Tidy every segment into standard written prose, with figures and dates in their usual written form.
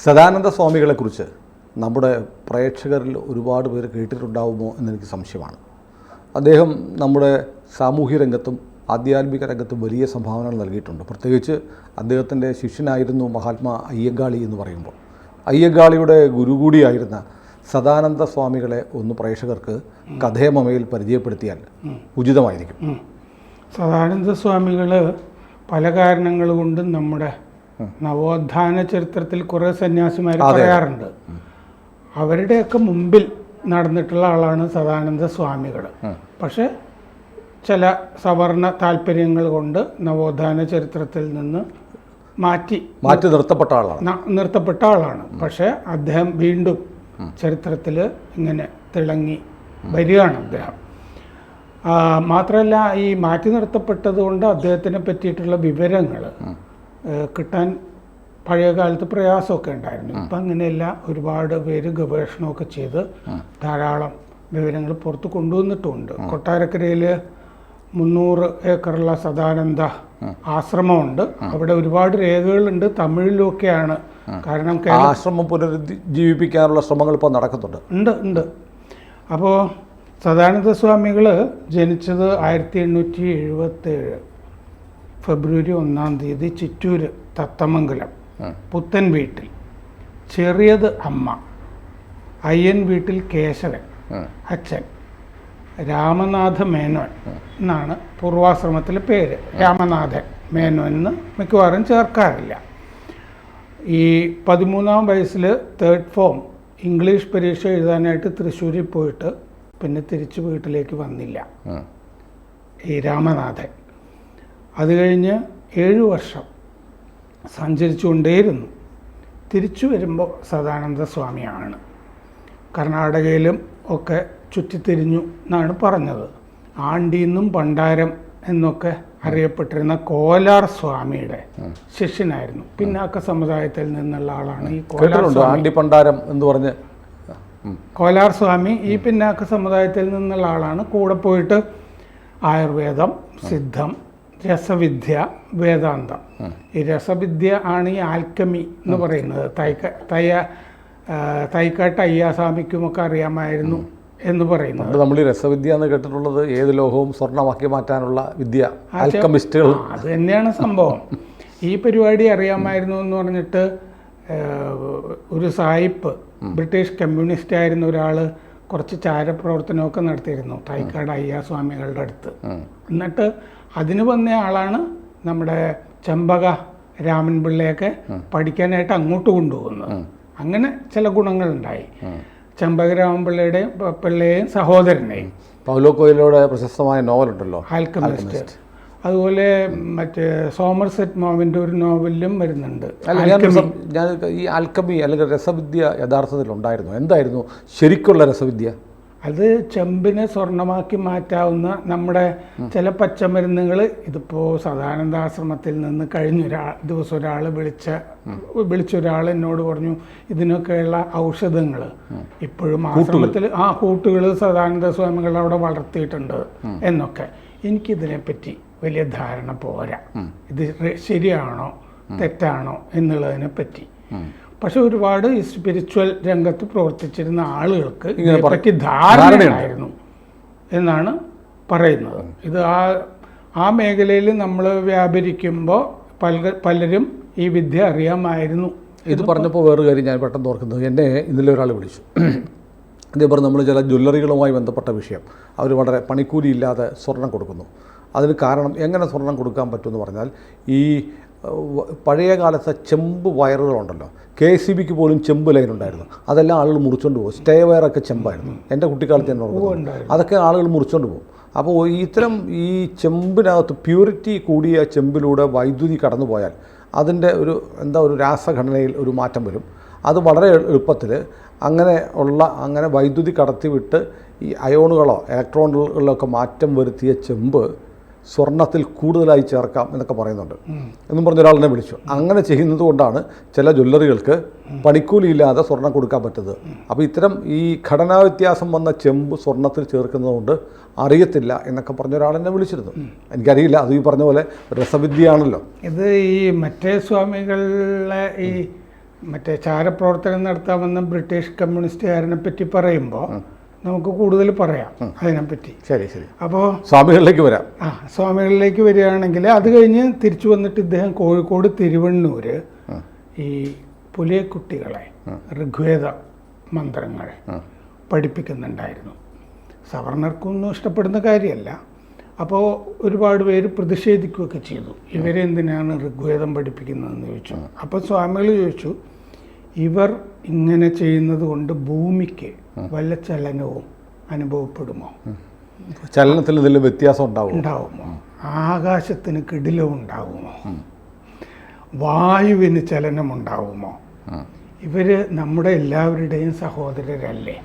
സദാനന്ദ സ്വാമികളെക്കുറിച്ച് നമ്മുടെ പ്രേക്ഷകരിൽ ഒരുപാട് പേര് കേട്ടിട്ടുണ്ടാവുമോ എന്നെനിക്ക് സംശയമാണ്. അദ്ദേഹം നമ്മുടെ സാമൂഹ്യ രംഗത്തും ആധ്യാത്മിക രംഗത്തും വലിയ സംഭാവനകൾ നൽകിയിട്ടുണ്ട്. പ്രത്യേകിച്ച് അദ്ദേഹത്തിൻ്റെ ശിഷ്യനായിരുന്നു മഹാത്മാ അയ്യങ്കാളി എന്ന് പറയുമ്പോൾ അയ്യങ്കാളിയുടെ ഗുരു കൂടിയായിരുന്ന സദാനന്ദ സ്വാമികളെ ഒന്ന് പ്രേക്ഷകർക്ക് കഥയമമയിൽ പരിചയപ്പെടുത്തിയാൽ ഉചിതമായിരിക്കും. സദാനന്ദ സ്വാമികൾ പല കാരണങ്ങൾ കൊണ്ടും നമ്മുടെ നവോത്ഥാന ചരിത്രത്തിൽ കുറേ സന്യാസിമാർ പറയാറുണ്ട്. അവരുടെയൊക്കെ മുമ്പിൽ നടന്നിട്ടുള്ള ആളാണ് സദാനന്ദ സ്വാമികൾ. പക്ഷെ ചില സവർണ താല്പര്യങ്ങൾ കൊണ്ട് നവോത്ഥാന ചരിത്രത്തിൽ നിന്ന് മാറ്റി നിർത്തപ്പെട്ട ആളാണ്. പക്ഷെ അദ്ദേഹം വീണ്ടും ചരിത്രത്തിൽ ഇങ്ങനെ തിളങ്ങി വരികയാണ് അദ്ദേഹം. മാത്രമല്ല, ഈ മാറ്റി നിർത്തപ്പെട്ടത് കൊണ്ട് അദ്ദേഹത്തിനെ പറ്റിയിട്ടുള്ള വിവരങ്ങൾ കിട്ടാൻ പഴയ കാലത്ത് പ്രയാസമൊക്കെ ഉണ്ടായിരുന്നു. ഇപ്പം അങ്ങനെയല്ല, ഒരുപാട് പേര് ഗവേഷണമൊക്കെ ചെയ്ത് ധാരാളം വിവരങ്ങൾ പുറത്ത് കൊണ്ടുവന്നിട്ടുമുണ്ട്. കൊട്ടാരക്കരയിൽ 300 ഏക്കറുള്ള സദാനന്ദ ആശ്രമമുണ്ട്. അവിടെ ഒരുപാട് രേഖകളുണ്ട്, തമിഴിലൊക്കെയാണ്. കാരണം ആശ്രമം പുനരുജ്ജീവിപ്പിക്കാനുള്ള ശ്രമങ്ങൾ ഇപ്പോൾ നടക്കുന്നുണ്ട്. ഉണ്ട്. അപ്പോൾ സദാനന്ദ സ്വാമികൾ ജനിച്ചത് 1877 ഫെബ്രുവരി 1 ചിറ്റൂർ തത്തമംഗലം പുത്തൻ വീട്ടിൽ. ചെറിയത് അമ്മ, അയ്യൻ വീട്ടിൽ കേശവൻ, അച്ഛൻ രാമനാഥ മേനോൻ എന്നാണ് പൂർവാശ്രമത്തിലെ പേര്. രാമനാഥൻ മേനോൻ എന്ന് മിക്കവാറും ചേർക്കാറില്ല. ഈ 13-ാം വയസ്സിൽ 3rd ഫോം ഇംഗ്ലീഷ് പരീക്ഷ എഴുതാനായിട്ട് തൃശ്ശൂരിൽ പോയിട്ട് പിന്നെ തിരിച്ച് വീട്ടിലേക്ക് വന്നില്ല ഈ രാമനാഥൻ. അത് കഴിഞ്ഞ് 7 വർഷം സഞ്ചരിച്ചുകൊണ്ടേയിരുന്നു. തിരിച്ചു വരുമ്പോൾ സദാനന്ദ സ്വാമിയാണ്. കർണാടകയിലും ഒക്കെ ചുറ്റിത്തിരിഞ്ഞു എന്നാണ് പറഞ്ഞത്. ആണ്ടീന്നും പണ്ടാരം എന്നൊക്കെ അറിയപ്പെട്ടിരുന്ന കോലാർ സ്വാമിയുടെ ശിഷ്യനായിരുന്നു. പിന്നാക്ക സമുദായത്തിൽ നിന്നുള്ള ആളാണ് ഈ പണ്ടാരം എന്ന് പറഞ്ഞ് കോലാർ സ്വാമി. ഈ പിന്നാക്ക സമുദായത്തിൽ നിന്നുള്ള ആളാണ്. കൂടെ പോയിട്ട് ആയുർവേദം, സിദ്ധം, രസവിദ്യ, വേദാന്തം. ഈ രസവിദ്യ ആണ് ഈ ആൽക്കമി എന്ന് പറയുന്നത്. തൈക്കാട്ട് അയ്യാസ്വാമിക്കുമൊക്കെ അറിയാമായിരുന്നു എന്ന് പറയുന്നത്. നമ്മൾ ഈ രസവിദ്യ എന്ന് കേട്ടിട്ടുള്ളത് ഏത് ലോഹവും സ്വർണ്ണമാക്കി മാറ്റാനുള്ള വിദ്യ, ആൽക്കമിസ്റ്റുകൾ. അത് തന്നെയാണ് സംഭവം. ഈ പരിപാടി അറിയാമായിരുന്നു എന്ന് പറഞ്ഞിട്ട് ഒരു സായിപ്പ്, ബ്രിട്ടീഷ് കമ്മ്യൂണിസ്റ്റ് ആയിരുന്ന ഒരാൾ കുറച്ച് ചാരപ്രവർത്തനമൊക്കെ നടത്തിയിരുന്നു തൈക്കാട് അയ്യാസ്വാമികളുടെ അടുത്ത്. എന്നിട്ട് അതിന് വന്ന ആളാണ് നമ്മുടെ ചെമ്പക രാമൻ പിള്ളയൊക്കെ പഠിക്കാനായിട്ട് അങ്ങോട്ട് കൊണ്ടുപോകുന്നത്. അങ്ങനെ ചില ഗുണങ്ങളുണ്ടായി. ചെമ്പക രാമൻ പിള്ളയെയും സഹോദരനെയും. പൗലോ കൊയ്ലോയുടെ പ്രശസ്തമായ നോവലുണ്ടല്ലോ ആൽക്കമിസ്റ്റ്. അതുപോലെ മറ്റേ സോമർസെറ്റ് മോവിൻ്റെ ഒരു നോവലിലും വരുന്നുണ്ട്. ഞാൻ ഈ ആൽക്കമി അല്ലെങ്കിൽ രസവിദ്യ യഥാർത്ഥത്തിൽ ഉണ്ടായിരുന്നു. എന്തായിരുന്നു ശരിക്കുള്ള രസവിദ്യ? അത് ചെമ്പിനെ സ്വർണ്ണമാക്കി മാറ്റാവുന്ന നമ്മുടെ ചില പച്ചമരുന്നുകൾ. ഇതിപ്പോൾ സദാനന്ദാശ്രമത്തിൽ നിന്ന് കഴിഞ്ഞ ദിവസം ഒരാൾ വിളിച്ചൊരാൾ എന്നോട് പറഞ്ഞു, ഇതിനൊക്കെയുള്ള ഔഷധങ്ങൾ ഇപ്പോഴും ആശ്രമത്തിൽ കൂട്ടുകൾ സദാനന്ദ സ്വാമികൾ അവിടെ വളർത്തിയിട്ടുണ്ട് എന്നൊക്കെ. എനിക്കിതിനെപ്പറ്റി വലിയ ധാരണ പോരാ, ഇത് ശരിയാണോ തെറ്റാണോ എന്നുള്ളതിനെ പറ്റി. പക്ഷെ ഒരുപാട് ഈ സ്പിരിച്വൽ രംഗത്ത് പ്രവർത്തിച്ചിരുന്ന ആളുകൾക്ക് ഇതിനെപ്പറ്റി ധാരണയുണ്ടായിരുന്നു എന്നാണ് പറയുന്നത്. ഇത് ആ മേഖലയിൽ നമ്മൾ വ്യാപരിക്കുമ്പോൾ പലരും ഈ വിദ്യ അറിയാമായിരുന്നു. ഇത് പറഞ്ഞപ്പോൾ വേറൊരു കാര്യം ഞാൻ പെട്ടെന്ന് ഓർക്കുന്നത്, എന്നെ ഇന്നലെ ഒരാൾ വിളിച്ചു. ഇതേപോലെ നമ്മൾ ചില ജ്വല്ലറികളുമായി ബന്ധപ്പെട്ട വിഷയം, അവർ വളരെ പണിക്കൂലിയില്ലാതെ സ്വർണം കൊടുക്കുന്നു. അതിന് കാരണം എങ്ങനെ സ്വർണം കൊടുക്കാൻ പറ്റുമെന്ന് പറഞ്ഞാൽ, ഈ പഴയ കാലത്തെ ചെമ്പ് വയറുകളുണ്ടല്ലോ, KCBക്ക് പോലും ചെമ്പ് ലൈൻ ഉണ്ടായിരുന്നു. അതെല്ലാം ആളുകൾ മുറിച്ചുകൊണ്ട് പോകും. സ്റ്റേ വയറൊക്കെ ചെമ്പായിരുന്നു. എൻ്റെ കുട്ടിക്കാലത്ത് തന്നെ ഓർക്കുന്നു. അതൊക്കെ ആളുകൾ മുറിച്ചുകൊണ്ട് പോകും. അപ്പോൾ ഇത്തരം ഈ ചെമ്പിനകത്ത് പ്യൂരിറ്റി കൂടിയ ചെമ്പിലൂടെ വൈദ്യുതി കടന്നു പോയാൽ അതിൻ്റെ ഒരു രാസഘടനയിൽ ഒരു മാറ്റം വരും. അത് വളരെ എളുപ്പത്തിൽ അങ്ങനെ വൈദ്യുതി കടത്തിവിട്ട് ഈ അയോണുകളോ ഇലക്ട്രോണുകളിലോ ഒക്കെ മാറ്റം വരുത്തിയ ചെമ്പ് സ്വർണ്ണത്തിൽ കൂടുതലായി ചേർക്കാം എന്നൊക്കെ പറയുന്നുണ്ട് എന്നും പറഞ്ഞ ഒരാളിനെ വിളിച്ചു. അങ്ങനെ ചെയ്യുന്നത് കൊണ്ടാണ് ചില ജ്വല്ലറികൾക്ക് പണിക്കൂലിയില്ലാതെ സ്വർണം കൊടുക്കാൻ പറ്റുന്നത്. അപ്പോൾ ഇത്തരം ഈ ഘടനാ വ്യത്യാസം വന്ന ചെമ്പ് സ്വർണ്ണത്തിൽ ചേർക്കുന്നതുകൊണ്ട് അറിയത്തില്ല എന്നൊക്കെ പറഞ്ഞ ഒരാളെന്നെ വിളിച്ചിരുന്നു. എനിക്കറിയില്ല, അത് ഈ പറഞ്ഞ പോലെ രസവിദ്യയാണല്ലോ ഇത്. ഈ മറ്റേ സ്വാമികളെ ഈ മറ്റേ ചാരപ്രവർത്തനം നടത്താമെന്ന ബ്രിട്ടീഷ് കമ്മ്യൂണിസ്റ്റുകാരനെ പറ്റി പറയുമ്പോൾ നമുക്ക് കൂടുതൽ പറയാം അതിനെപ്പറ്റി. ശരി ശരി. അപ്പോൾ സ്വാമികളിലേക്ക് വരാം. സ്വാമികളിലേക്ക് വരികയാണെങ്കിൽ അത് കഴിഞ്ഞ് തിരിച്ചു വന്നിട്ട് ഇദ്ദേഹം കോഴിക്കോട് തിരുവണ്ണൂർ ഈ പുലിയക്കുട്ടികളെ ഋഗ്വേദ മന്ത്രങ്ങൾ പഠിപ്പിക്കുന്നുണ്ടായിരുന്നു. സവർണർക്കൊന്നും ഇഷ്ടപ്പെടുന്ന കാര്യമല്ല. അപ്പോൾ ഒരുപാട് പേര് പ്രതിഷേധിക്കുകയൊക്കെ ചെയ്തു, ഇവരെന്തിനാണ് ഋഗ്വേദം പഠിപ്പിക്കുന്നതെന്ന് ചോദിച്ചു. അപ്പോൾ സ്വാമികൾ ചോദിച്ചു, ഇവർ ഇങ്ങനെ ചെയ്യുന്നത് കൊണ്ട് ഭൂമിക്ക് വല്ല ചലനവും അനുഭവപ്പെടുമോ? ചലനത്തിൽ എന്തെങ്കിലും വ്യത്യാസം ഉണ്ടാവുമോ? ആകാശത്തിന് കിടിലം ഉണ്ടാകുമോ? വായുവിന് ചലനമുണ്ടാവുമോ? ഇവർ നമ്മുടെ എല്ലാവരുടെയും സഹോദരരല്ലേ?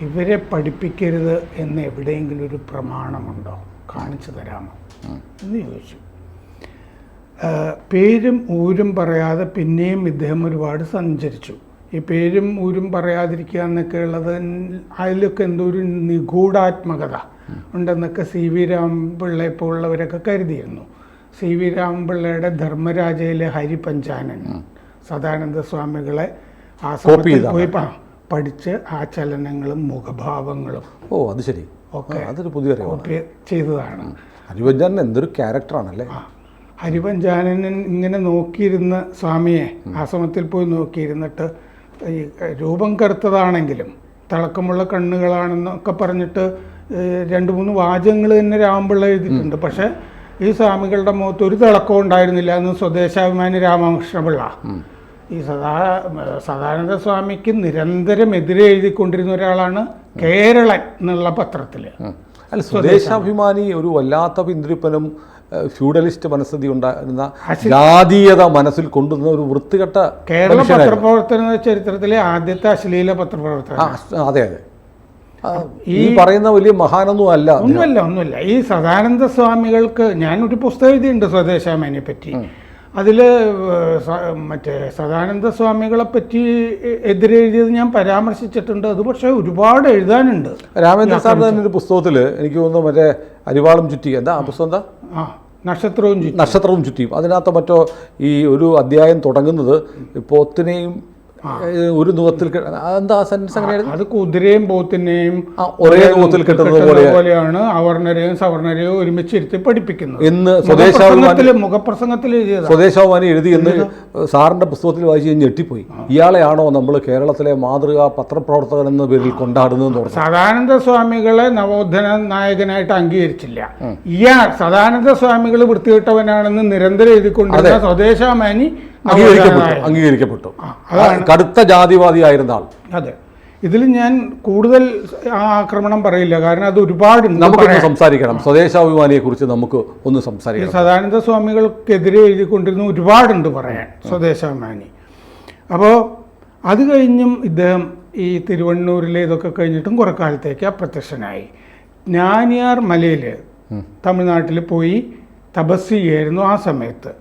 ഇവരെ പഠിപ്പിക്കരുത് എന്ന് എവിടെയെങ്കിലും ഒരു പ്രമാണമുണ്ടോ? കാണിച്ചു തരാമോ എന്ന് ചോദിച്ചു. പേരും ഊരും പറയാതെ പിന്നെയും ഇദ്ദേഹം ഒരുപാട് സഞ്ചരിച്ചു. ഈ പേരും ഊരും പറയാതിരിക്കുക എന്നൊക്കെ ഉള്ളത് അതിലൊക്കെ എന്തോ ഒരു നിഗൂഢാത്മകത ഉണ്ടെന്നൊക്കെ സി വി രാമപിള്ള ഇപ്പോൾ ഉള്ളവരൊക്കെ കരുതിയിരുന്നു. സി വി രാമപിള്ളയുടെ ധർമ്മരാജയിലെ ഹരിപഞ്ചാനൻ സദാനന്ദ സ്വാമികളെ ആ സമയത്ത് പോയി പഠിച്ച് ആ ചലനങ്ങളും മുഖഭാവങ്ങളും അത് ശരി ഒക്കെ അതൊരു പുതിയ ചെയ്തതാണ്. ഹരിപഞ്ചാനൻ എന്തൊരു ക്യാരക്ടറാണല്ലേ. ഹരിപഞ്ചാനൻ ഇങ്ങനെ നോക്കിയിരുന്ന സ്വാമിയെ ആശ്രമത്തിൽ പോയി നോക്കിയിരുന്നിട്ട് ഈ രൂപം കറുത്തതാണെങ്കിലും തിളക്കമുള്ള കണ്ണുകളാണെന്നൊക്കെ പറഞ്ഞിട്ട് 2-3 വാചകങ്ങൾ തന്നെ രാമപിള്ള എഴുതിയിട്ടുണ്ട്. പക്ഷേ ഈ സ്വാമികളുടെ മുഖത്ത് ഒരു തിളക്കവും ഉണ്ടായിരുന്നില്ല എന്ന് സ്വദേശാഭിമാനി രാമകൃഷ്ണപിള്ള ഈ സദാനന്ദ സ്വാമിക്ക് നിരന്തരം എതിരെ എഴുതിക്കൊണ്ടിരുന്ന ഒരാളാണ് കേരളൻ എന്നുള്ള പത്രത്തിൽ. അല്ല, സ്വദേശാഭിമാനി ഒരു വല്ലാത്ത പിന്തിരിപ്പനും ഫ്യൂഡലിസ്റ്റ് മനസ്ഥിതി ഉണ്ടായിരുന്ന ജാതീയത മനസ്സിൽ കൊണ്ടുവന്ന ഒരു വൃത്തികെട്ട കേരള പത്രപ്രവർത്തന ചരിത്രത്തിലെ ആദ്യത്തെ അശ്ലീല പത്രപ്രവർത്തനം. അതെ അതെ. ഈ പറയുന്ന വലിയ മഹാനൊന്നും അല്ല. ഒന്നുമില്ല. ഈ സദാനന്ദ സ്വാമികൾക്ക് ഞാനൊരു പുസ്തകം എഴുതിയിട്ടുണ്ട് സ്വദേശാഭിമാനിയെ പറ്റി. അതിൽ മറ്റേ സദാനന്ദ സ്വാമികളെ പറ്റി എതിരെഴുതിയത് ഞാൻ പരാമർശിച്ചിട്ടുണ്ട്. അത് പക്ഷേ ഒരുപാട് എഴുതാനുണ്ട്. രാമേന്ദ്ര സാറിന് തന്നെ ഒരു പുസ്തകത്തിൽ എനിക്ക് തോന്നുന്നു മറ്റേ അരിവാളും ചുറ്റി എന്താ ആ പുസ്തകം എന്താ നക്ഷത്രവും ചുറ്റിയും അതിനകത്ത് മറ്റോ ഈ ഒരു അധ്യായം തുടങ്ങുന്നത് പോത്തിനെയും ഒരു നുഖത്തിൽ എന്താ സെൻസ് അങ്ങനെയായിരുന്നു? അത് കുതിരയും പോത്തിനെയും ഒരേ നുഖത്തിൽ കിട്ടുന്നത് പോലെയാണ് അവർണരെയും സവർണരെയും ഒരുമിച്ചിരുത്തി പഠിപ്പിക്കുന്നത് എന്ന് മുഖപ്രസംഗത്തിൽ സ്വദേശാഭിമാനി എഴുതി എന്ന് സാറിന്റെ പുസ്തകത്തിൽ വായിച്ച് ഞെട്ടിപ്പോയി. ഇയാളെയാണോ നമ്മൾ കേരളത്തിലെ മാതൃകാ പത്രപ്രവർത്തകൻ എന്ന പേരിൽ കൊണ്ടാടുന്നതെന്ന് പറഞ്ഞു. സദാനന്ദ സ്വാമികളെ നവോത്ഥാന നായകനായിട്ട് അംഗീകരിച്ചില്ല. ഇയാൾ സദാനന്ദ സ്വാമികൾ വൃത്തികെട്ടവനാണെന്ന് നിരന്തരം എഴുതിക്കൊണ്ടിരുന്ന സ്വദേശാഭിമാനി അംഗീകരിക്കപ്പെട്ടു. കടുത്ത ജാതിവാദിയായിരുന്ന ആൾ. അതെ. ഇതിൽ ഞാൻ കൂടുതൽ ആക്രമണം പറയില്ല, കാരണം അത് ഒരുപാട് നമുക്കൊന്ന് സംസാരിക്കണം. സ്വദേശാഭിമാനിയെ കുറിച്ച് നമുക്ക് ഒന്ന് സംസാരിക്കണം. സദാനന്ദ സ്വാമികൾക്കെതിരെ എഴുതിക്കൊണ്ടിരുന്ന ഒരുപാടുണ്ട് പറയാൻ സ്വദേശാഭിമാനി. അപ്പോൾ അത് കഴിഞ്ഞും ഇദ്ദേഹം ഈ തിരുവണ്ണൂരിലെ ഇതൊക്കെ കഴിഞ്ഞിട്ടും കുറെ കാലത്തേക്ക് അപ്രത്യക്ഷനായി. ഞാനിയാർ മലയിൽ തമിഴ്നാട്ടിൽ പോയി തപസ് ചെയ്യായിരുന്നു. ആ സമയത്ത്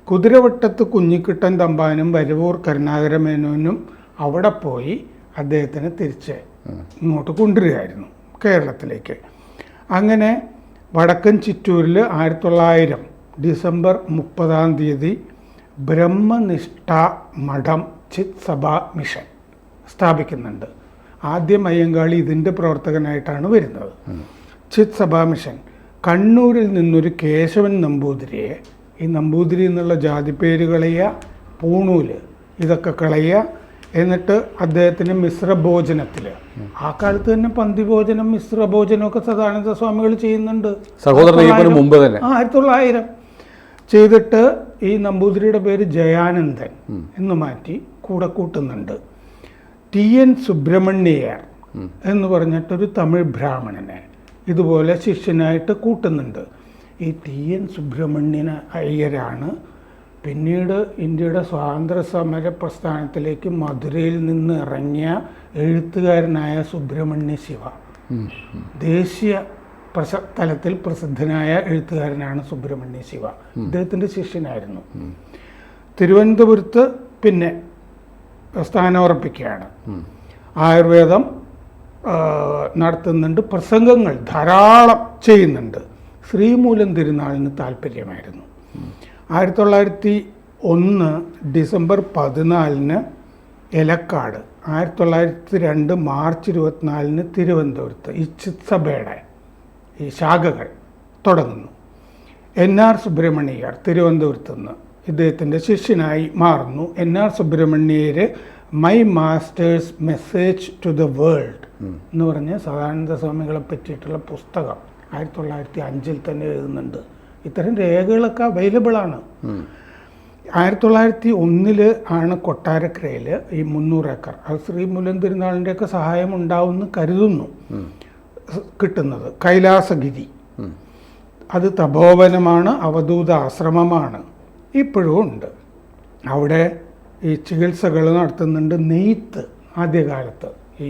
കുതിരവട്ടത്ത് കുഞ്ഞിക്കുട്ടൻ തമ്പാനും വരവൂർ കരുണാകരമേനോനും അവിടെ പോയി അദ്ദേഹത്തിന് തിരിച്ച് ഇങ്ങോട്ട് കൊണ്ടുവരികയായിരുന്നു കേരളത്തിലേക്ക്. അങ്ങനെ വടക്കൻ ചിറ്റൂരിൽ 1900 ഡിസംബർ 30 ബ്രഹ്മനിഷ്ഠ മഠം ചിത് സഭാ മിഷൻ സ്ഥാപിക്കുന്നുണ്ട്. ആദ്യം അയ്യങ്കാളി ഇതിൻ്റെ പ്രവർത്തകനായിട്ടാണ് വരുന്നത്. ചിത് സഭാ മിഷൻ കണ്ണൂരിൽ നിന്നൊരു കേശവൻ നമ്പൂതിരിയെ, ഈ നമ്പൂതിരി എന്നുള്ള ജാതിപ്പേര് കളയുക, പൂണൂല് ഇതൊക്കെ കളയുക, എന്നിട്ട് അദ്ദേഹത്തിന് മിശ്രഭോജനത്തിൽ, ആ കാലത്ത് തന്നെ പന്തിഭോജനം മിശ്രഭോജനമൊക്കെ സദാനന്ദ സ്വാമികൾ ചെയ്യുന്നുണ്ട്. 1900 ചെയ്തിട്ട് ഈ നമ്പൂതിരിയുടെ പേര് ജയാനന്ദൻ എന്ന് മാറ്റി കൂടെ കൂട്ടുന്നുണ്ട്. TN സുബ്രഹ്മണ്യർ എന്ന് പറഞ്ഞിട്ടൊരു തമിഴ് ബ്രാഹ്മണനെ ഇതുപോലെ ശിഷ്യനായിട്ട് കൂട്ടുന്നുണ്ട്. ഈ TN സുബ്രഹ്മണ്യൻ അയ്യരാണ് പിന്നീട് ഇന്ത്യയുടെ സ്വാതന്ത്ര്യ സമര പ്രസ്ഥാനത്തിലേക്ക് മധുരയിൽ നിന്ന് ഇറങ്ങിയ എഴുത്തുകാരനായ സുബ്രഹ്മണ്യ ശിവ. ദേശീയ തലത്തിൽ പ്രസിദ്ധനായ എഴുത്തുകാരനാണ് സുബ്രഹ്മണ്യ ശിവ. ഇദ്ദേഹത്തിൻ്റെ ശിഷ്യനായിരുന്നു. തിരുവനന്തപുരത്ത് പിന്നെ സ്ഥാനമുറപ്പിക്കുകയാണ്. ആയുർവേദം നടത്തുന്നുണ്ട്, പ്രസംഗങ്ങൾ ധാരാളം ചെയ്യുന്നുണ്ട്. ശ്രീമൂലം തിരുനാളിന് താല്പര്യമായിരുന്നു. 1901 ഡിസംബർ 14 എലക്കാട് 1902 മാർച്ച് 24 തിരുവനന്തപുരത്ത് ഈ ചിത്സഭയുടെ ഈ ശാഖകൾ തുടങ്ങുന്നു. NR സുബ്രഹ്മണ്യർ തിരുവനന്തപുരത്ത് നിന്ന് ഇദ്ദേഹത്തിൻ്റെ ശിഷ്യനായി മാറുന്നു. NR Subrahmanyar my master's message to the world എന്ന് പറഞ്ഞ് സദാനന്ദ സ്വാമികളെ പറ്റിയിട്ടുള്ള പുസ്തകം 1905 തന്നെ എഴുതുന്നുണ്ട്. ഇത്തരം രേഖകളൊക്കെ അവൈലബിൾ ആണ്. 1901 ആണ് കൊട്ടാരക്കരയിൽ ഈ 300 ഏക്കർ, അത് ശ്രീ മൂലം തിരുനാളിൻ്റെയൊക്കെ സഹായം ഉണ്ടാവുമെന്ന് കരുതുന്നു, കിട്ടുന്നത്. കൈലാസഗിരി, അത് തപോവനമാണ്, അവധൂത ആശ്രമമാണ്, ഇപ്പോഴും ഉണ്ട്. അവിടെ ഈ ചികിത്സകൾ നടത്തുന്നുണ്ട്. നെയ്ത്ത് ആദ്യകാലത്ത് ഈ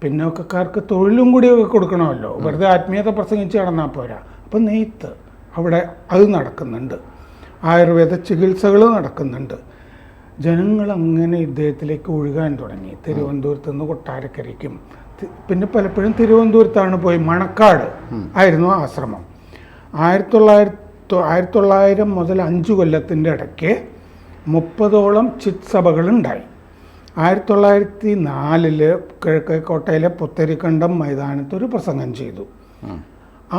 പിന്നോക്കക്കാർക്ക് തൊഴിലും കൂടിയൊക്കെ കൊടുക്കണമല്ലോ, വെറുതെ ആത്മീയത പ്രസംഗിച്ച് നടന്നാൽ പോരാ. അപ്പം നെയ്ത്ത് അവിടെ അത് നടക്കുന്നുണ്ട്. ആയുർവേദ ചികിത്സകൾ നടക്കുന്നുണ്ട്. ജനങ്ങൾ അങ്ങനെ ഇദ്ദേഹത്തിലേക്ക് ഒഴുകാൻ തുടങ്ങി. തിരുവനന്തപുരത്ത് നിന്ന് കൊട്ടാരക്കരയ്ക്കും, പിന്നെ പലപ്പോഴും തിരുവനന്തപുരത്താണ് പോയി. മണക്കാട് ആയിരുന്നു ആശ്രമം. 1900 മുതൽ 5 കൊല്ലത്തിൻ്റെ ഇടയ്ക്ക് 30ഓളം ചിത്സഭകളുണ്ടായി. 1904 കിഴക്കേക്കോട്ടയിലെ പുത്തരിക്കണ്ടം മൈതാനത്ത് ഒരു പ്രസംഗം ചെയ്തു.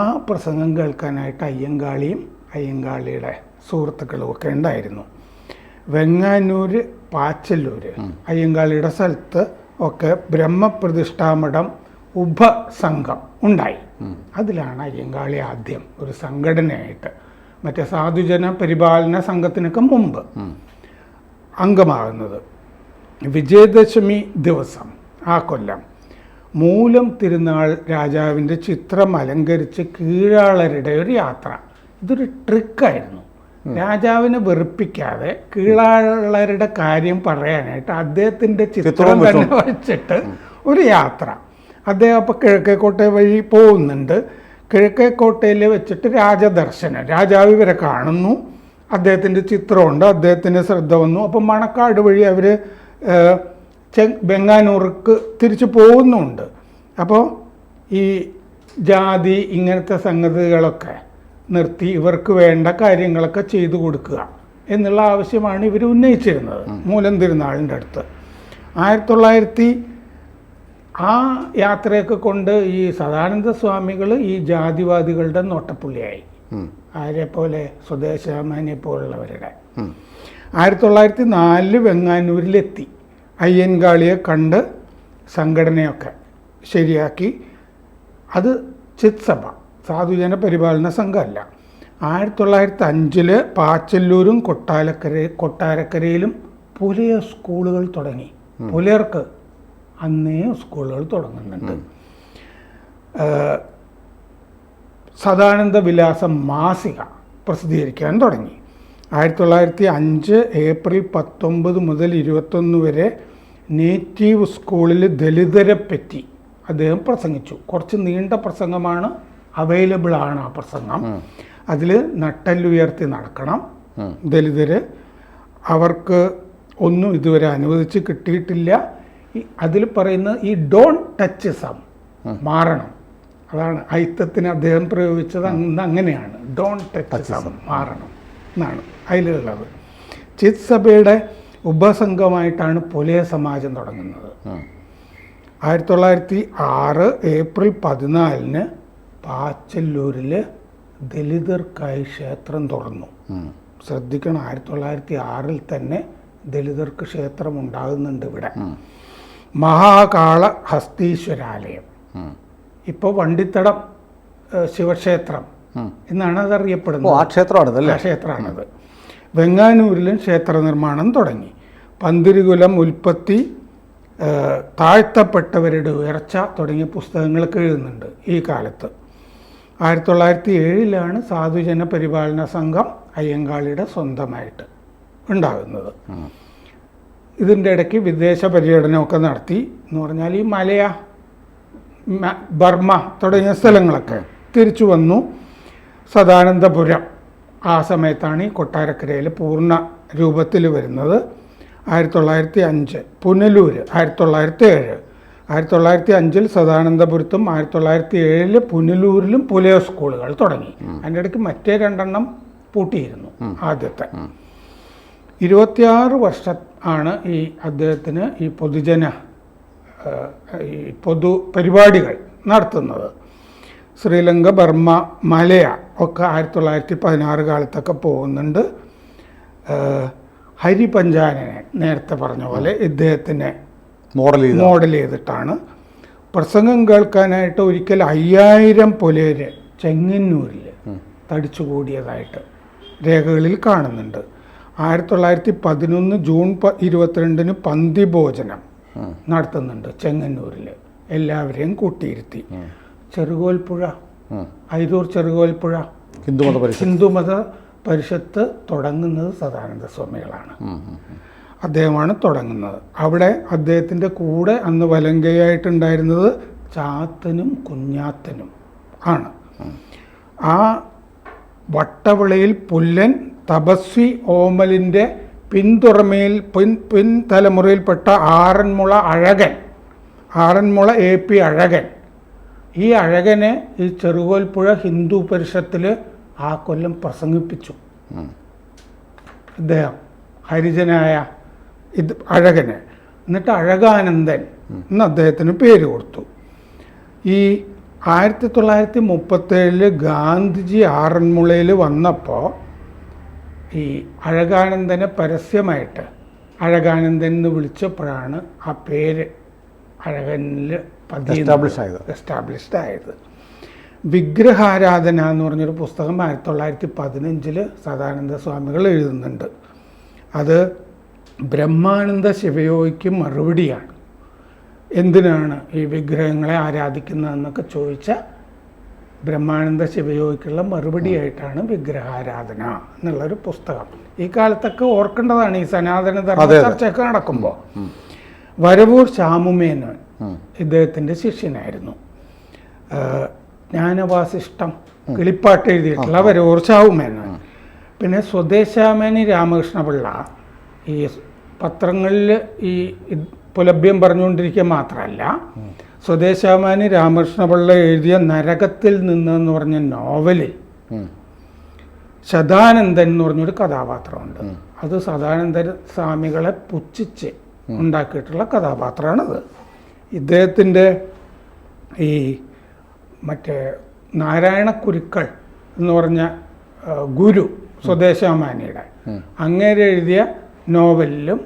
ആ പ്രസംഗം കേൾക്കാനായിട്ട് അയ്യങ്കാളിയും അയ്യങ്കാളിയുടെ സുഹൃത്തുക്കളും ഒക്കെ ഉണ്ടായിരുന്നു. വെങ്ങാനൂർ, പാച്ചല്ലൂർ, അയ്യങ്കാളിയുടെ സ്ഥലത്ത് ഒക്കെ ബ്രഹ്മപ്രതിഷ്ഠാമഠം ഉപസംഘം ഉണ്ടായി. അതിലാണ് അയ്യങ്കാളി ആദ്യം ഒരു സംഘടനയായിട്ട്, മറ്റേ സാധുജന പരിപാലന സംഘത്തിനൊക്കെ മുമ്പ് അംഗമാകുന്നത്. വിജയദശമി ദിവസം ആ കൊല്ലം മൂലം തിരുനാൾ രാജാവിൻ്റെ ചിത്രം അലങ്കരിച്ച് കീഴാളരുടെ ഒരു യാത്ര. ഇതൊരു ട്രിക്കായിരുന്നു. രാജാവിനെ വെറുപ്പിക്കാതെ കീഴാളരുടെ കാര്യം പറയാനായിട്ട് അദ്ദേഹത്തിൻ്റെ ചിത്രം തന്നെ വെച്ചിട്ട് ഒരു യാത്ര. അദ്ദേഹം അപ്പോൾ കിഴക്കേക്കോട്ട വഴി പോകുന്നുണ്ട്. കിഴക്കേക്കോട്ടയിൽ വെച്ചിട്ട് രാജദർശനം, രാജാവ് ഇവരെ കാണുന്നു, അദ്ദേഹത്തിൻ്റെ ചിത്രമുണ്ട്, അദ്ദേഹത്തിൻ്റെ ശ്രദ്ധ വന്നു. അപ്പം മണക്കാട് വഴി അവർ വെങ്ങാനൂർക്ക് തിരിച്ചു പോകുന്നുണ്ട്. അപ്പോൾ ഈ ജാതി ഇങ്ങനത്തെ സംഗതികളൊക്കെ നിർത്തി ഇവർക്ക് വേണ്ട കാര്യങ്ങളൊക്കെ ചെയ്തു കൊടുക്കുക എന്നുള്ള ആവശ്യമാണ് ഇവർ ഉന്നയിച്ചിരുന്നത് മൂലം തിരുനാളിൻ്റെ അടുത്ത്. 1900 ആ യാത്രയൊക്കെ കൊണ്ട് ഈ സദാനന്ദ സ്വാമികൾ ഈ ജാതിവാദികളുടെ നോട്ടപ്പുള്ളിയായി. ആരെ പോലെ? സ്വദേശാമാനെ പോലുള്ളവരുടെ. 1904 വെങ്ങാനൂരിലെത്തി. അയ്യൻകാളിയെ കണ്ട് സംഘടനയൊക്കെ ശരിയാക്കി. അത് ചിത്സഭ, സാധുജന പരിപാലന സംഘമല്ല. 1905 പാച്ചല്ലൂരും കൊട്ടാരക്കരയിലും പുലയ സ്കൂളുകൾ തുടങ്ങി. പുലയർക്ക് അന്നേ സ്കൂളുകൾ തുടങ്ങുന്നുണ്ട്. സദാനന്ദ വിലാസം മാസിക പ്രസിദ്ധീകരിക്കാൻ തുടങ്ങി. 1905 ഏപ്രിൽ 19 മുതൽ 21 വരെ നേറ്റീവ് സ്കൂളിൽ ദലിതരെ പറ്റി അദ്ദേഹം പ്രസംഗിച്ചു. കുറച്ച് നീണ്ട പ്രസംഗമാണ്, അവൈലബിൾ ആണ് ആ പ്രസംഗം. അതിൽ നട്ടെല്ലുയർത്തി നടക്കണം ദലിതര്, അവർക്ക് ഒന്നും ഇതുവരെ അനുവദിച്ച് കിട്ടിയിട്ടില്ല. അതിൽ പറയുന്ന ഈ ഡോണ്ട് ടച്ച് സം മാറണം, അതാണ് ഐത്തത്തിന് അദ്ദേഹം പ്രയോഗിച്ചത്. അങ്ങനെയാണ്, ഡോണ്ട് ടച്ച് സം മാറണം എന്നാണ് അതിലുള്ളത്. ചിത്സഭയുടെ ഉപസംഘമായിട്ടാണ് പുലയ സമാജം തുടങ്ങുന്നത്. 1906 ഏപ്രിൽ 14 പാച്ചല്ലൂരിൽ ദലിതർക്കായി ക്ഷേത്രം തുറന്നു. ശ്രദ്ധിക്കണം, 1906 തന്നെ ദലിതർക്ക് ക്ഷേത്രം ഉണ്ടാകുന്നുണ്ട് ഇവിടെ. മഹാകാള ഹസ്തീശ്വരാലയം, ഇപ്പോൾ വണ്ടിത്തടം ശിവക്ഷേത്രം എന്നാണ് അതറിയപ്പെടുന്നത്. ആ ക്ഷേത്രമാണത്. വെങ്ങാനൂരിലും ക്ഷേത്ര നിർമ്മാണം തുടങ്ങി. പന്തിരുകുലം, ഉൽപ്പത്തി, താഴ്ത്തപ്പെട്ടവരുടെ ഉയർച്ച തുടങ്ങിയ പുസ്തകങ്ങളൊക്കെ എഴുതുന്നുണ്ട് ഈ കാലത്ത്. 1907 സാധുജന പരിപാലന സംഘം അയ്യങ്കാളിയുടെ സ്വന്തമായിട്ട് ഉണ്ടാകുന്നത്. ഇതിൻ്റെ ഇടയ്ക്ക് വിദേശ പര്യടനമൊക്കെ നടത്തി. എന്ന് പറഞ്ഞാൽ ഈ മലയ, ബർമ്മ തുടങ്ങിയ സ്ഥലങ്ങളൊക്കെ തിരിച്ചു വന്നു. സദാനന്ദപുരം ആ സമയത്താണ് ഈ കൊട്ടാരക്കരയിൽ പൂർണ്ണ രൂപത്തിൽ വരുന്നത്. 1905 പുനലൂർ, 1907. 1905 സദാനന്ദപുരത്തും 1907 പുനലൂരിലും പുലയ സ്കൂളുകൾ തുടങ്ങി. അതിൻ്റെ ഇടയ്ക്ക് മറ്റേ 2 പൂട്ടിയിരുന്നു ആദ്യത്തെ. 26 വർഷം ആണ് ഈ അദ്ദേഹത്തിന് ഈ പൊതു പരിപാടികൾ നടത്തുന്നത്. ശ്രീലങ്ക, ബർമ്മ, മലയ ഒക്കെ 1916 കാലത്തൊക്കെ പോകുന്നുണ്ട്. ഹരിപഞ്ചാനനെ നേരത്തെ പറഞ്ഞ പോലെ ഇദ്ദേഹത്തിനെ മോഡൽ ചെയ്തിട്ടാണ്. പ്രസംഗം കേൾക്കാനായിട്ട് ഒരിക്കൽ 5000 പുലയര് ചെങ്ങന്നൂരിൽ തടിച്ചുകൂടിയതായിട്ട് രേഖകളിൽ കാണുന്നുണ്ട്. 1911 ജൂൺ 22 പന്തി ഭോജനം നടത്തുന്നുണ്ട് ചെങ്ങന്നൂരിൽ, എല്ലാവരെയും കൂട്ടിയിരുത്തി. ചെറുകോൽപ്പുഴ, ഐരൂർ ചെറുകോൽപ്പുഴ ഹിന്ദുമത പരിഷത്ത് തുടങ്ങുന്നത് സദാനന്ദ സ്വാമികളാണ്. അദ്ദേഹമാണ് തുടങ്ങുന്നത്. അവിടെ അദ്ദേഹത്തിൻ്റെ കൂടെ അന്ന് വലങ്കയായിട്ടുണ്ടായിരുന്നത് ചാത്തനും കുഞ്ഞാത്തനും ആണ്. ആ വട്ടവിളയിൽ പുല്ലൻ തപസ്വി ഓമലിൻ്റെ പിൻതലമുറയിൽപ്പെട്ട ആറന്മുള AP അഴകൻ, ഈ അഴകനെ ഈ ചെറുകോൽപ്പുഴ ഹിന്ദു പരിഷത്തിൽ ആ കൊല്ലം പ്രസംഗിപ്പിച്ചു. ഇദ്ദേഹം ഹരിജനായ അഴകന്. എന്നിട്ട് അഴകാനന്ദൻ എന്ന് അദ്ദേഹത്തിന് പേര് കൊടുത്തു. ഈ 1937 ഗാന്ധിജി ആറന്മുളയിൽ വന്നപ്പോൾ ഈ അഴകാനന്ദനെ പരസ്യമായിട്ട് അഴകാനന്ദൻ എന്ന് വിളിച്ചപ്പോഴാണ് ആ പേര് അഴകനിൽ എസ്റ്റാബ്ലിഷ്ഡ് ആയത്. വിഗ്രഹാരാധന എന്ന് പറഞ്ഞൊരു പുസ്തകം 1915 സദാനന്ദ സ്വാമികൾ എഴുതുന്നുണ്ട്. അത് ബ്രഹ്മാനന്ദ ശിവയോഗിക്ക് മറുപടിയാണ്. എന്തിനാണ് ഈ വിഗ്രഹങ്ങളെ ആരാധിക്കുന്നതെന്നൊക്കെ ചോദിച്ച ബ്രഹ്മാനന്ദ ശിവയോഗിക്കുള്ള മറുപടിയായിട്ടാണ് വിഗ്രഹാരാധന എന്നുള്ളൊരു പുസ്തകം. ഈ കാലത്തൊക്കെ ഓർക്കേണ്ടതാണ് ഈ സനാതന ധർമ്മ ചർച്ചയൊക്കെ നടക്കുമ്പോൾ. വരവൂർ ശ്യാമുമേനോൻ ഇദ്ദേഹത്തിൻ്റെ ശിഷ്യനായിരുന്നു. ജ്ഞാനവാസിഷ്ടം കിളിപ്പാട്ട് എഴുതിയിട്ടുള്ള വരവൂർ ശ്യാമുമേനോൻ. പിന്നെ സ്വദേശാമേനി രാമകൃഷ്ണപിള്ള ഈ പത്രങ്ങളിൽ ഈ പുലഭ്യം പറഞ്ഞുകൊണ്ടിരിക്കുക മാത്രമല്ല, സ്വദേശാമാനി രാമകൃഷ്ണപിള്ള എഴുതിയ നരകത്തിൽ നിന്നെന്ന് പറഞ്ഞ നോവലിൽ സദാനന്ദൻ എന്ന് പറഞ്ഞൊരു കഥാപാത്രമുണ്ട്. അത് സദാനന്ദ സ്വാമികളെ പുച്ഛിച്ച് ഉണ്ടാക്കിയിട്ടുള്ള കഥാപാത്രമാണത്. ഇദ്ദേഹത്തിൻ്റെ ഈ മറ്റേ നാരായണ കുരുക്കൾ എന്ന് പറഞ്ഞ ഗുരു സ്വദേശാമാനിയുടെ അങ്ങേരെ എഴുതിയ നോവലിലും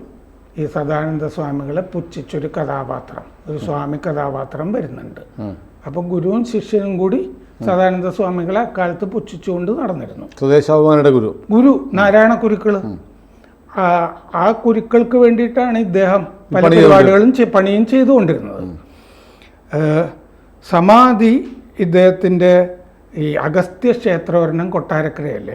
ഈ സദാനന്ദ സ്വാമികളെ പുച്ഛിച്ചൊരു കഥാപാത്രം, ഒരു സ്വാമി കഥാപാത്രം വരുന്നുണ്ട്. അപ്പം ഗുരുവും ശിഷ്യനും കൂടി സദാനന്ദ സ്വാമികളെ അക്കാലത്ത് പുച്ഛിച്ചുകൊണ്ട് നടന്നിരുന്നു. സ്വദേശാഭിമാനിയുടെ ഗുരു നാരായണ കുരുക്കൾ. ആ കുരുക്കൾക്ക് വേണ്ടിയിട്ടാണ് ഇദ്ദേഹം പല പരിപാടികളും പണിയും ചെയ്തുകൊണ്ടിരുന്നത്. സമാധി ഇദ്ദേഹത്തിൻ്റെ ഈ അഗസ്ത്യ ക്ഷേത്രവർണ്ണം കൊട്ടാരക്കരയിൽ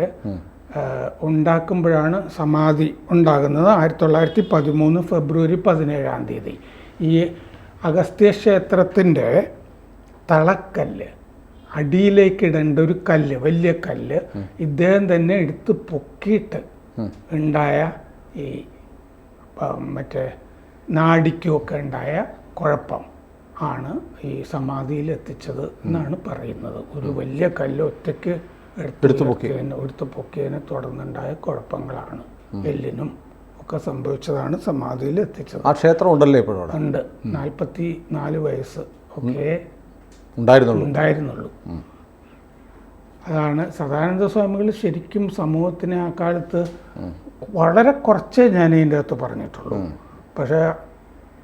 ഉണ്ടാക്കുമ്പോഴാണ് സമാധി ഉണ്ടാകുന്നത്. 1913 ഫെബ്രുവരി 17 ഈ അഗസ്ത്യ ക്ഷേത്രത്തിൻ്റെ തളക്കല്ല്, അടിയിലേക്കിടേണ്ട ഒരു കല്ല്, വലിയ കല്ല് ഇദ്ദേഹം തന്നെ എടുത്ത് പൊക്കിയിട്ട് ഉണ്ടായ ഈ മറ്റേ നാടിക്കുമൊക്കെ ഉണ്ടായ കുഴപ്പം ആണ് ഈ സമാധിയിൽ എത്തിച്ചത് എന്നാണ് പറയുന്നത്. ഒരു വലിയ കല്ല് ഒറ്റയ്ക്ക് എടുത്തു പൊക്കിയതിനെ തുടർന്നുണ്ടായ കുഴപ്പങ്ങളാണ് എല്ലിനും ഒക്കെ സംഭവിച്ചതാണ് സമാധിയിൽ എത്തിച്ചത്. ആ ക്ഷേത്രം ഉണ്ടല്ലേ ഇപ്പോഴും? ഉണ്ട്. 44 വയസ്സ് ഒക്കെ ഉണ്ടായിരുന്നുള്ളൂ. അതാണ് സദാനന്ദ സ്വാമികൾ ശരിക്കും സമൂഹത്തിനെ ആ കാലത്ത് വളരെ കുറച്ചേ ഞാൻ ഇതിൻ്റെ അകത്ത് പറഞ്ഞിട്ടുള്ളൂ. പക്ഷേ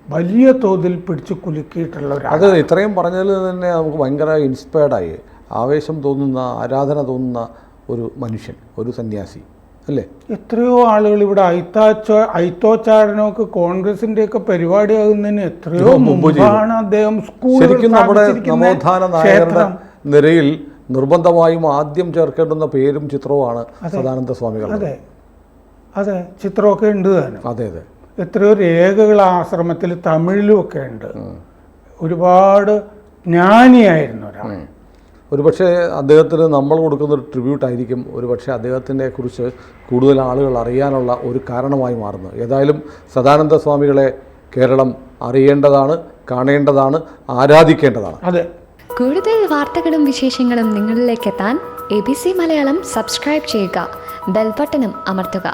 വലിയ തോതിൽ പിടിച്ചു കുലുക്കിയിട്ടുള്ള അത് ഇത്രയും പറഞ്ഞതിൽ തന്നെ നമുക്ക് ഭയങ്കര ഇൻസ്പയർഡായി, ആവേശം തോന്നുന്ന, ആരാധന തോന്നുന്ന ഒരു മനുഷ്യൻ, ഒരു സന്യാസി അല്ലേ? എത്രയോ ആളുകൾ ഇവിടെ ഐത്തോച്ചാടനമൊക്കെ കോൺഗ്രസിൻ്റെയൊക്കെ പരിപാടിയാകുന്നതിന് എത്രയോ മുമ്പാണ് അദ്ദേഹം ശരിക്കും നമ്മുടെ നവോത്ഥാന നായകരുടെ നിരയിൽ നിർബന്ധമായും ആദ്യം ചേർക്കേണ്ടുന്ന പേരും ചിത്രവുമാണ് സദാനന്ദ സ്വാമികൾ. അതെ, ചിത്രമൊക്കെ ഉണ്ട് താനും. അതെ. എത്രയോ രേഖകൾ ആശ്രമത്തിൽ തമിഴിലും ഒക്കെ ഉണ്ട്. ഒരുപാട് ജ്ഞാനിയായിരുന്നു ഒരാൾ. ഒരുപക്ഷെ അദ്ദേഹത്തിന് നമ്മൾ കൊടുക്കുന്നൊരു ട്രിബ്യൂട്ടായിരിക്കും ഒരുപക്ഷെ അദ്ദേഹത്തിനെ കുറിച്ച് കൂടുതൽ ആളുകൾ അറിയാനുള്ള ഒരു കാരണമായി മാറുന്നത്. ഏതായാലും സദാനന്ദ സ്വാമികളെ കേരളം അറിയേണ്ടതാണ്, കാണേണ്ടതാണ്, ആരാധിക്കേണ്ടതാണ്. അതെ. കൂടുതൽ വാർത്തകളും വിശേഷങ്ങളും നിങ്ങളിലേക്ക് എത്താൻ ABC മലയാളം സബ്സ്ക്രൈബ് ചെയ്യുക, ബെൽബട്ടനും അമർത്തുക.